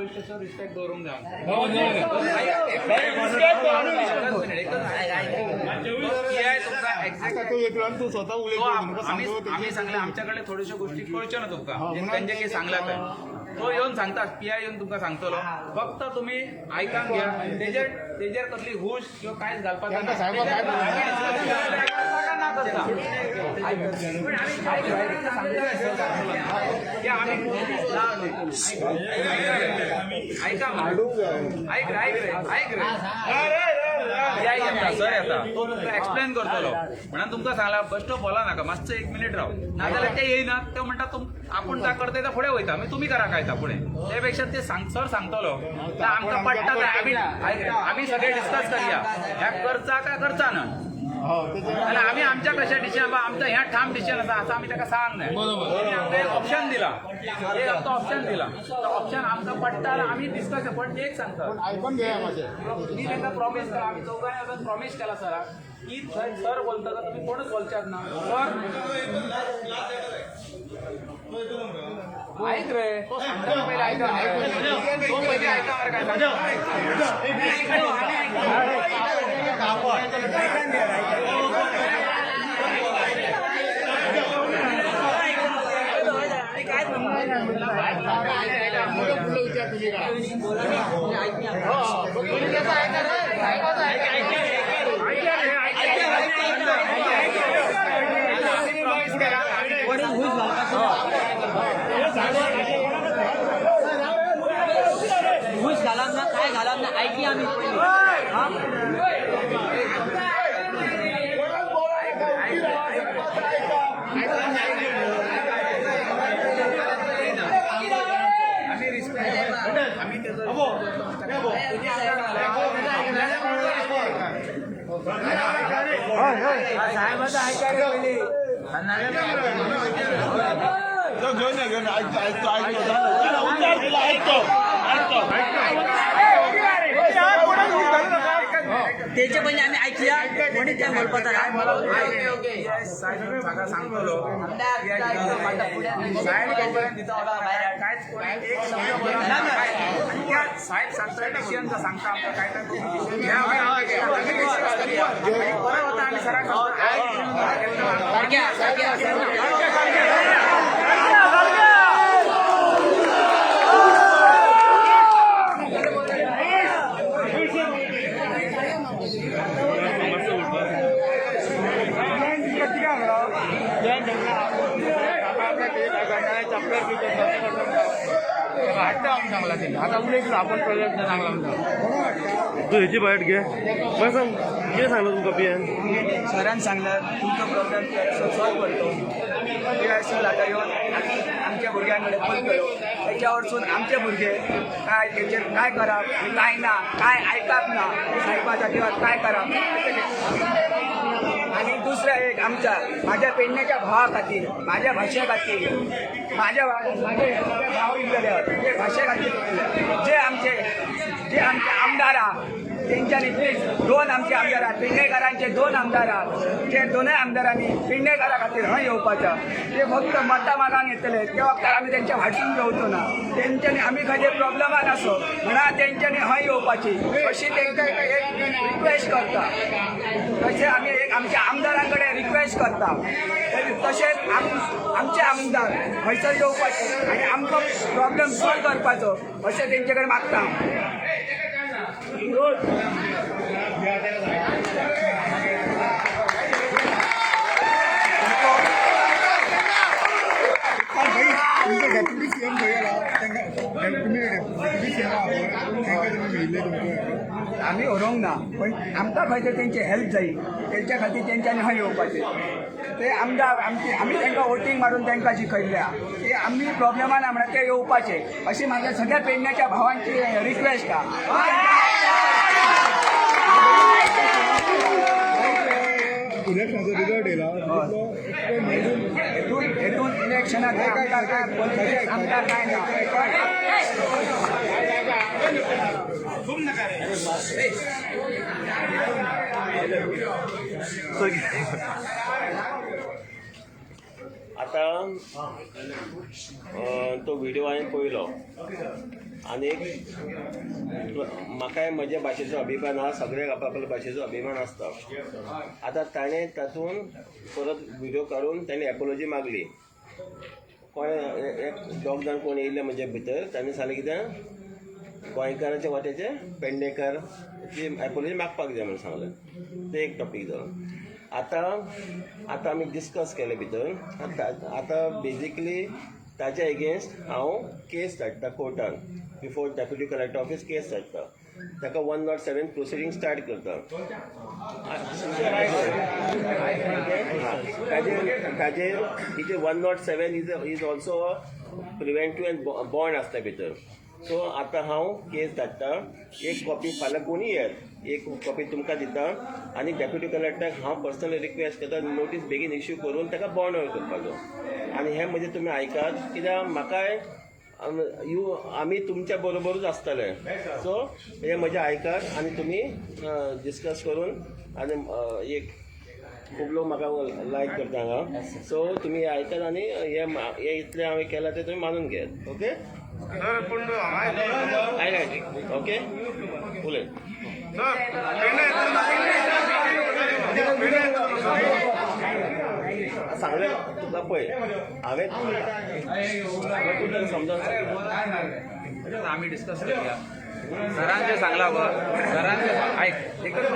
गोष्टीचं रिस्पेक्ट करून द्या. आम्ही सांगले आमच्याकडे थोड्याशा गोष्टी कळच्या ना तुमका त्यांचे काही सांगला तर तो येऊन सांगता पीआय येऊन तुमका सांगतो फक्त तुम्ही ऐकान घ्या तेजेर कसली हुश किंवा कायच घालपाक सर येता तो तुमका एक्सप्लेन करतलो म्हणून तुमका सांगला बस बोला नाका मातसो 1 मिनिट राव नाजाल्यार ते येईना ते म्हणटा आपण जा करता ते फुडें वयता तुम्ही करा काय फुडें त्यापेक्षा ते सर सांगतलो तर आमकां पडटा आम्ही सगळे डिस्कस करूया ह्या करचा काय करचा ना आणि आम्ही आमच्या कशा डिसिजन आमचा ह्या ठाम डिसिजन असा असं आम्ही त्याला सांग नाही आमचा एक ऑप्शन दिला ऑप्शन दिला तर ऑप्शन आमचा पडटा आम्ही डिस्कस पण ते एक सांगतात मी त्यांना प्रॉमिस करा आम्ही चौघांनी अजून प्रॉमिस केला सर की सर बोलता का तुम्ही कोणच बोलतात ना सर ऐक रे तो सांगतो पहिले ऐका तो पहिले ऐका घुस घालाम ना काय घालाम ना ऐकी आम्ही त्याचे पहिले आम्ही ऐकूया कोणी त्या बोलपता सांगतो साहेब सांगता डिसिजनचा सांगता आमचा काय बरं होता आम्ही सरा आता उलट आपण प्रोजेक्ट चांगला तू ह्याची बाईट घे मग सांग किती सांगलं तुमका पियान सरांनी सांगलं तुमचा प्रॉब्लेम सॉल्व करतो आता येऊन आमच्या भुरग्यांकडे फोन केलो त्याच्यावरसून आमचे भुरगे काय त्याचे काय करा काय ना काय ऐकाप ना साहेबाच्या जीवात काय करा आणि दुसरं एक माझ्या पेडण्याच्या भावा खातीर माझ्या भाषे खातीर माझ्या भाव इल्ले भाषे खातीर जे आमचे आमदार त्यांच्यानी दोन आमचे आमदार पेडणेकरांचे 2 आमदार ते दोनूय आमदारांनी पेडणेकरा खातीर हय येवपाच्या ते फक्त मतां मागांक येतले त्या वक्तार आमी तेंच्या वाटून घेवचो ना तेंच्यांनी आमी खंय प्रॉब्लमान आसो म्हणा तेंच्यांनी हय येवपाची अशी तेंकां एक रिक्वेस्ट करता तशें आमी एक आमच्या आमदारां कडेन रिक्वेस्ट करता तशेंच आमचे आमदार खंयसर येवपाचे आनी आमचो प्रॉब्लेम सॉल्व करपाचो अशें तेंचे कडेन मागता आम्ही उरोंक ना पण आमकां खंय तेंची हेल्प जायी तेंच्या खातीर तेंच्यांनी हय येवपाचें ते आमदार आमी तांकां वोटींग मारून तांकां जिखयल्या ते आमी प्रॉब्लेमान ना म्हणून ते येवपाचे अशी म्हाज्या सगळ्या पेडण्याच्या भावांची रिक्वेस्ट आहा इलेक्शनचा रिझल्ट येला हेतून इलेक्शनाक आमदार काय ना आता तो व्हिडिओ हांवें पळयलो आनी म्हाकाय म्हज्या भाशेचो अभिमान आहा, सगळ्याक आपल्या भाशेचो अभिमान आसता. आतां ताणें तातूंत परत व्हिडिओ काडून ताणें एपोलॉजी मागली. एक दोग जाण कोण येयले म्हजे भितर, ताणें सांगलें कितें गोंयकाराच्या वाट्याचे पेडणेकर ती एपोलॉजी मागपाक जाय म्हणून सांगलें. ते एक टॉपीक जालो. आतां आमी डिस्कस केले भितर. आतां बेजिकली ताच्या एगेन्स्ट हांव केस धाडटा कोर्टान, बिफोर डेप्युटी कलेक्टर ऑफीस केस धाडटा. ताका 107 प्रोसिडींग स्टार्ट करता. ताजेर इथे 107 is also preventive end bond आसता भितर. सो आतां हांव केस धाडटा. एक कॉपी फाल्यां कोणी येत, एक कॉपी तुमकां दिता आनी डेप्युटी कलेक्टराक हांव पर्सनली रिक्वेस्ट करता नोटीस बेगीन इश्यू करून ताका बॉन्ड करपाचो. आनी हें म्हणजे तुमी आयकात, कित्याक म्हाकाय आमी तुमच्या बरोबरूच आसतले. सो हे म्हजें आयकात आनी तुमी डिस्कस करून. आनी एक खूब लोक म्हाका लायक करता हांगा. सो तुमी आयकात आनी हे इतलें हांवें केलां तें तुमी मानून घेयात. ओके ओके उलय सांगलें तुका पळय हांवें तुका समजावन सांगलें. आम्ही डिस्कस करूया. सरांचे सांगला बघ, सरांचे ऐक एकच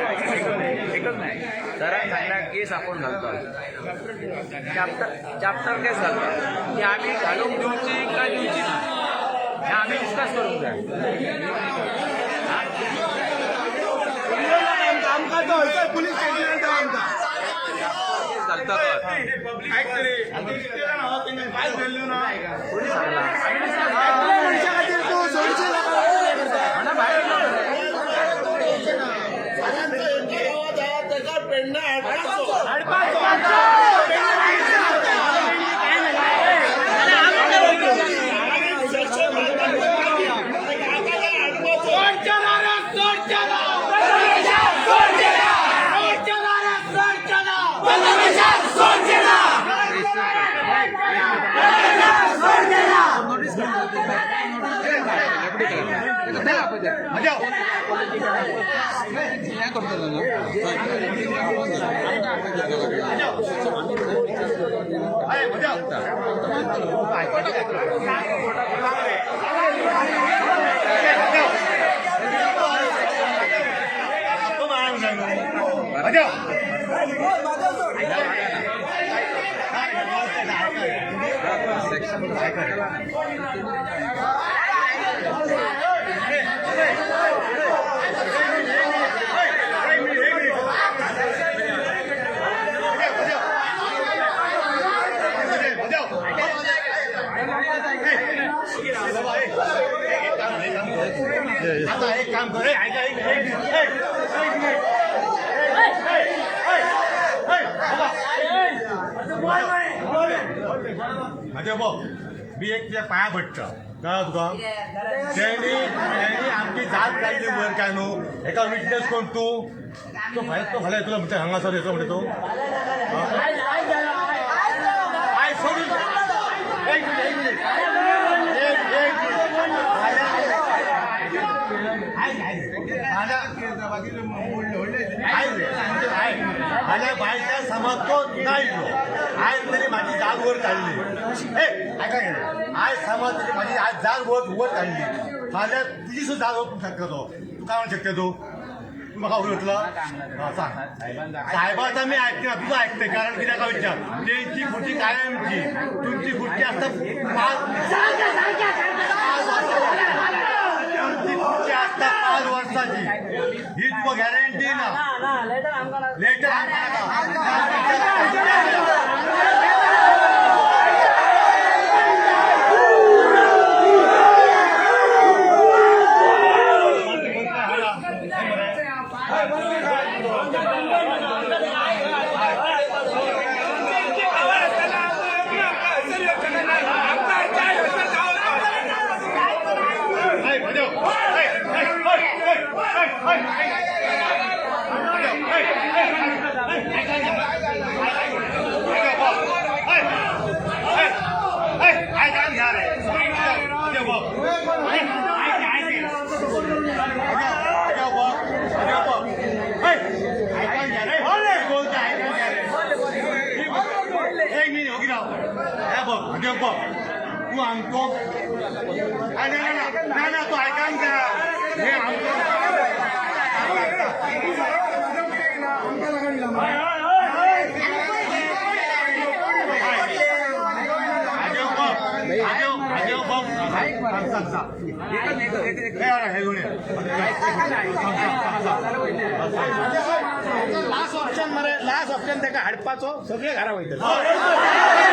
नाही सरांनी सांगला केस आपण घालतो, चॅप्टर केस घालतो. ती आम्ही घालून दिवची काय दिवची ना हे आम्ही डिस्कस करूंक जाय. पोलीस स्टेशन घालता कोणी सांगला आता एक काम कर, माझ्या बघ मी एक तुझ्या पाया पडटा कळ्ळा तुका. तेणी आमची जात काडली वर काय न्हू. एका विटनेस कोण तू तो फाल्यां तुला म्हणटा हांगासर येतो म्हणटा तो. आय सोडून एक मिनिट माझ्या बायच्या समाज तो नाही आज तरी माझी जाग वर काढली. ऐका आज समाज तरी माझी आज जाग वर काढली. माझ्या तुझी सुद्धा जाग वर शकतो तो. तू काय म्हणू शकते तू म्हाका उलटला सांग. साहेबाचा मी ऐकते ना तुझं ऐकते कारण कित्याक काय विचार तेंची खुर्ची कायमची तुमची खुर्ची आसता 5 वर्षाची ही तुका गॅरंटी ना. लेटर आमचे बघ तू आमचो ना तू ऐकान का हे लास्ट ऑप्शन मरे लास्ट ऑप्शन ताका हाडपाचो सगळे घरा वयतले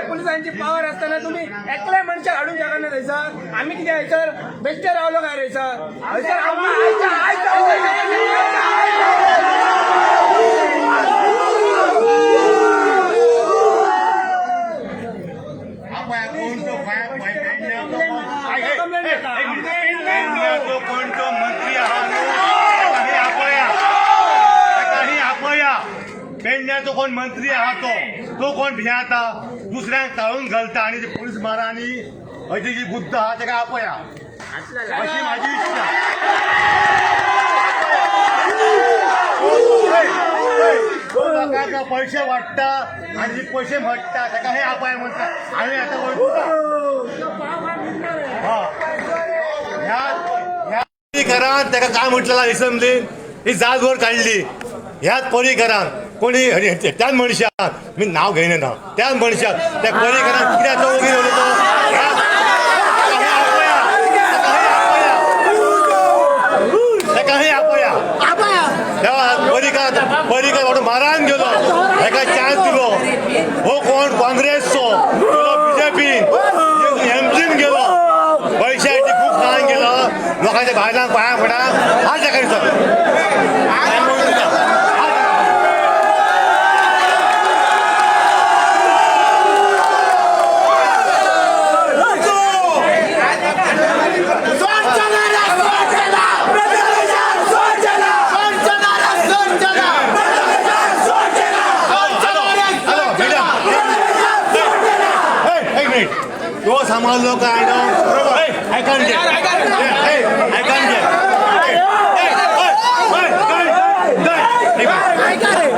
पोलिसांची पावर असताना तुम्ही एकल्या मनशाक हाडून शकत ना थंयसर आम्ही किती हयसर बेश्टे रावलो काय थंयसर हयसर कोणतो मंत्री आहात पेडण्याचो कोण मंत्री आहात तो कोण भियाता दुसऱ्यांक ताळून घालता आणि ते पोलीस मारा आणि अशी जी बुद्ध आहा ताका आपया अशी माझी इच्छा लोकांना पैसे वाटता आणि जे पैसे म्हटता ताका हे अपाय म्हणता आम्ही आता ह्या परिकरान ताका काय म्हटलेला असेंब्लीन ही जागोर काढली ह्याच परिकरान कोणी त्याच मनशाक मी नाव घेयना ना त्याच मनशाक त्या परिकरान कित्याचो वगीर उलयतो परिकर वाटून मारान गेलो हेका चान्स दिलो हो कोण काँग्रेसचो बीजेपीन एमजीन गेलो पैशाची खूप खाण गेलो लोकांच्या भायलांक पांया पडा हाच ताका तो सांभाळलो काय ना ऐकान घे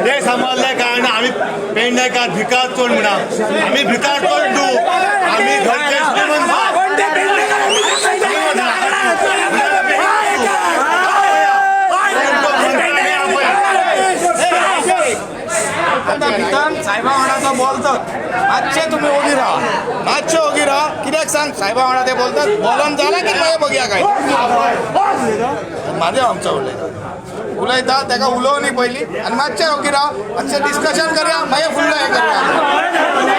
ते सांभाळले काय ना आम्ही पेडण्याकार भिकार तोड म्हणा आम्ही भिकार तोड आम्ही घरचे श्रीमंत आता भितर साहेबा वांगडा बोलतात मातशे तुम्ही उगी राहा मातशे उगी राहा कित्याक सांग साहेबा वांगडा ते बोलतात बोलून जाला की मागीर बघया काय माझे आमचं उलयता ताका उलोव न्ही पयलीं आनी मातशे उगी राहा मातशें डिस्कशन करया मागीर फुडलें हें करया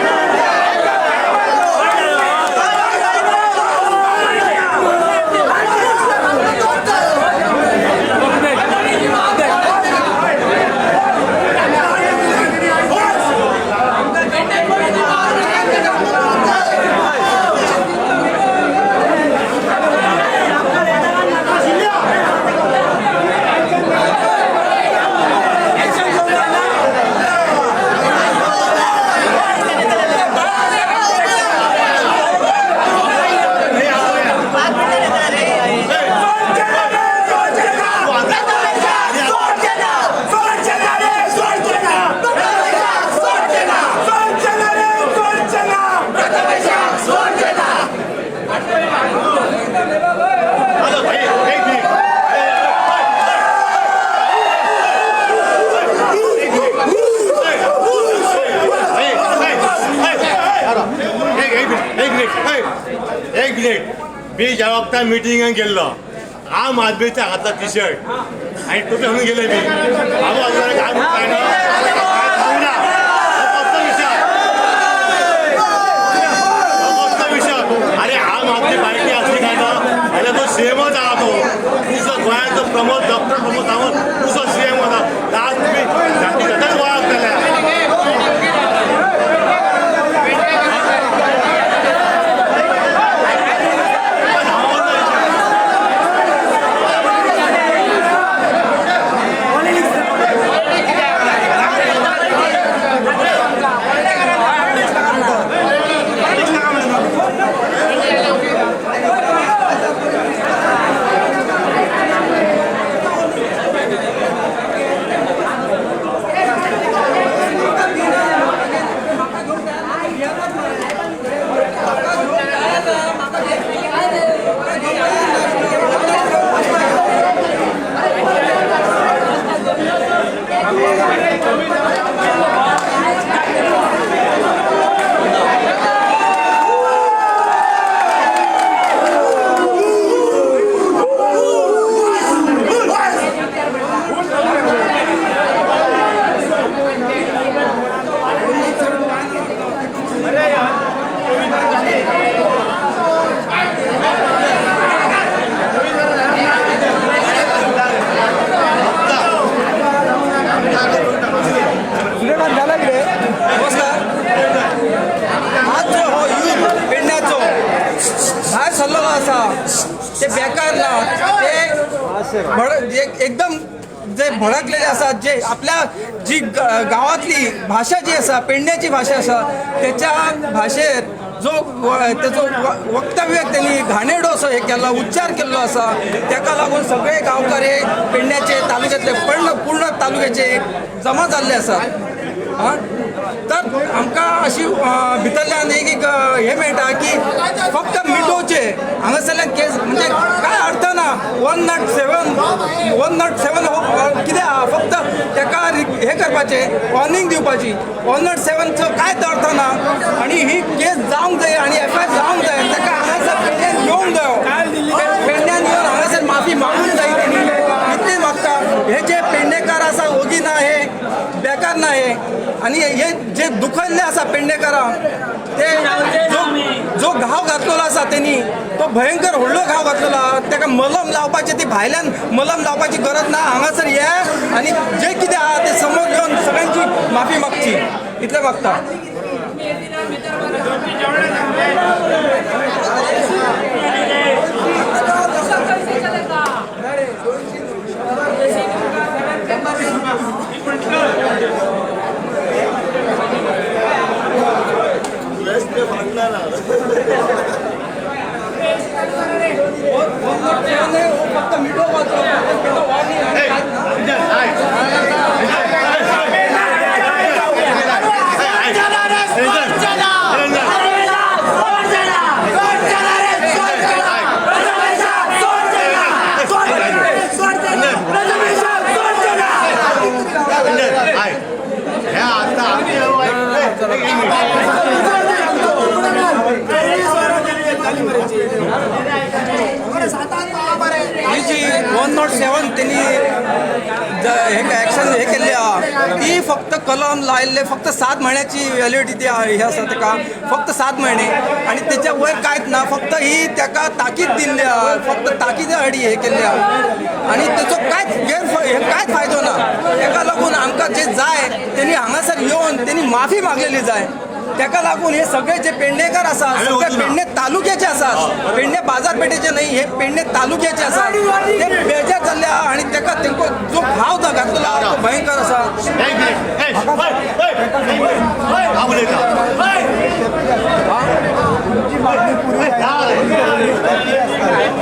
एक मिनिट मी ज्या वक्ता मिटिंगाक गेल्लो आम आदमीच्या हातातला टी शर्ट आणि टोपी घालून गेले मी अरे आम आदमी पार्टी असली काय ना आणि तो सीएमच आहा तो तुझं गोंयाचो प्रमोद डॉक्टर प्रमोद सावंत तुझो सीएम होता आज तुम्ही जाती जाताच वळख केल्या ते बेकार ना ते एकदम जे भडकलेले असतात जे आपल्या जी गावातली भाषा जी असा पेडण्याची भाषा असा त्याच्या भाषेत जो त्याचो वक्तव्य त्यांनी घाणेरडो असो हे केला उच्चार केल्लो असा त्याका लागून सगळे गांवकारी पेडण्याचे तालुक्यातले पूर्ण तालुक्याचे जमा जाल्ले आसात तर आमकां अशी भितरल्यान एक हे मेळटा की फक्त मिटोवचे हांगासरल्यान केस म्हणजे काय अर्थ ना 107 कितें आहा फक्त ताका हे करपाचे वॉर्निंग दिवपाची 107चो कांयच अर्थ ना आणि ही केस जावंक जाय आणि FIR जावंक जाय ताका हांगासर पेडण्यान येवंक जायो पेडण्यान येवन हांगासर माफी मागूंक जाय तेणी इतलें मागता हे जे पेडणेकार आसा ओगी ना हे बेकार ना हे आणि हे जे दुखयल्ले आसा पेडणेकारां ते जो घाव घातलेलो आसा तेणी तो भयंकर व्हडलो घाव घातलेलो ताका मलम लावपाचे ती भायल्यान मलम लावपाची गरज ना हांगासर ये आणि जे कितें आहा ते समोर घेवन सगळ्यांची माफी मागची इतलें मागता फक्त मिठो ही जी 107 त्यांनी ॲक्शन हे केल्ली आहा ती फक्त कलम लायल्ले फक्त 7 महिन्याची व्हॅलिडिटी हे आसा ताका फक्त 7 महिने आणि त्याच्या वयर कांयच ना फक्त ही ताका ताकीद दिल्ली आहा फक्त ताकीद हाडी हे केल्ली आहा आणि त्याचो कांयच फायदो ना ताका लागून आमकां जे जाय त्यांनी हांगासर येवन त्यांनी माफी मागलेली जाय ताका लागून हे सगळे जे पेडणेकार आसात सगळे पेडणे तालुक्याचे आसात पेडणे बाजारपेठेचे नाही हे पेडणे तालुक्याचे आसात ते बेजार जाल्ले आहा आणि ताका तेंको जो भाव घातलेलो आहा तो भयंकर आसा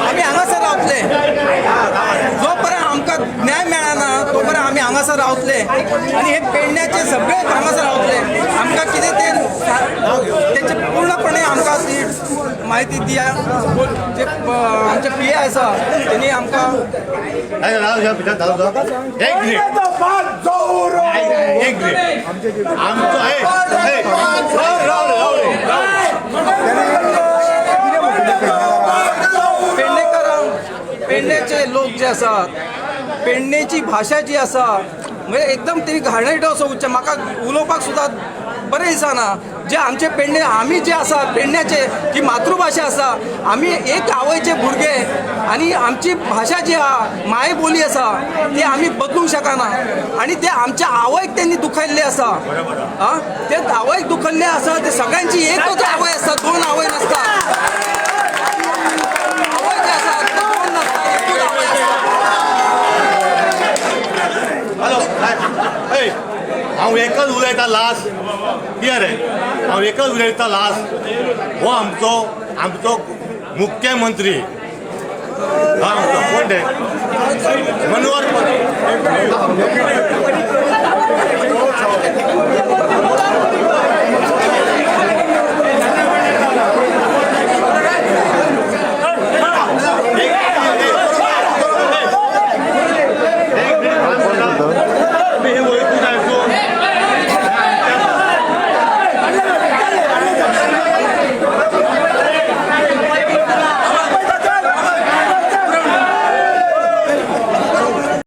आमी हांगासर रावतले जोपर्यंत आमकां न्याय मेळना तोपर्यंत आमी हांगासर रावतले आणि हे पेडण्याचे सगळे हांगासर रावतले आमकां कितें ते त्याचे पूर्णपणे आमकां ती माहिती दिया जे आमचे PA आसा त्यांनी आमकां पेडणेचे लोक जे आसात पेडणेची भाशा जी आसा म्हणजे एकदम ती घाणेरडो असो उच्चार म्हाका उलोवपाक सुद्दां बरें दिसना जे आमचे पेडणे आमी जे आसा पेडण्याचे जी मातृभाशा आसा आमी एक आवयचे भुरगे आणि आमची भाशा जी आहा मायबोली आसा ती आमी बदलूंक शकना आणि ते आमच्या आवयक त्यांनी दुखयल्ले आसा ते आवयक दुखयल्ले आसा ते सगळ्यांची एकच आवय आसता 2 आवय नासता आवय जे आसा 2 नासता एकूच आवय आसता हांव एकच उलयतां लास्ट कितें रे हांव एकच उलयतां लास्ट हो आमचो मुख्यमंत्री कोण ते मनोहर